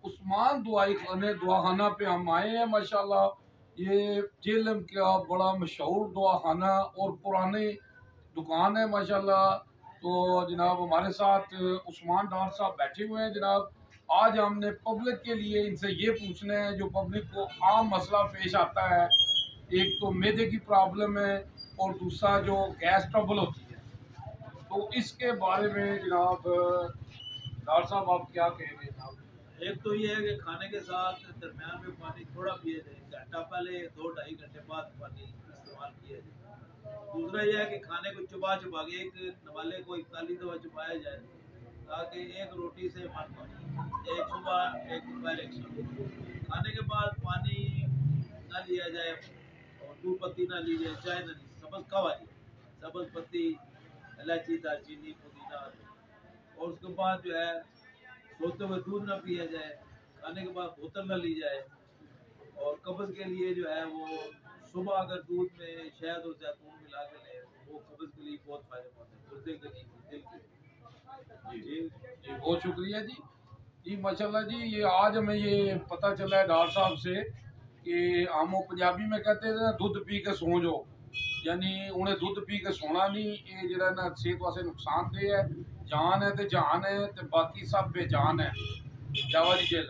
उस्मान दुआखाना पे हम आए हैं माशाल्लाह। ये जेलम का बड़ा मशहूर दुआखाना और पुरानी दुकान है माशाल्लाह। तो जनाब हमारे साथ उस्मान डार साहब बैठे हुए हैं जनाब। आज हमने पब्लिक के लिए इनसे ये पूछना है जो पब्लिक को आम मसला पेश आता है। एक तो मैदे की प्रॉब्लम है और दूसरा जो गैस ट्रबल होती है, तो इसके बारे में जनाब डार साहब आप क्या कहेंगे जनाब? एक तो ये है कि खाने के साथ दरमियान में पानी थोड़ा पिए जाए, घंटा पहले 2-2.5 घंटे बाद पानी इस्तेमाल किया जाए। दूसरा यह है कि खाने को चबा चबा के एक नवाले को 41 दफ़ा चबाया जाए ताकि एक रोटी से मन पाए, एक सुबह एक दोपहर एक शाम। खाने के बाद पानी ना लिया जाए और दूध पत्ती ना ली जाए, चाय ना ली, सब्ज़ खावा जाए, सब्ज़ पत्ती, इलायची, दालचीनी, पुदीना। और उसके बाद जो है सोते हुए दूध ना पिया जाए, खाने के बाद बोतल ना ली जाए। और कब्ज़ के लिए जो है वो सुबह अगर दूध में शहद और जैतून मिला के लें वो कब्ज़ के लिए बहुत फायदेमंद है, गुर्दे के लिए, दिल के लिए। जी जी, बहुत शुक्रिया जी। जी माशाल्लाह जी, ये आज हमें ये पता चला है डॉक्टर साहब से कि हम वो पंजाबी में कहते हैं ना दुध पी के सो जाओ, यानी उन्हें दुध पी के सोना नहीं, ये जरा ना सेहत वास्ते नुकसानदेह है। जान है तो जहान है, तो बाकी सब बेजान है। जावा जी जेल।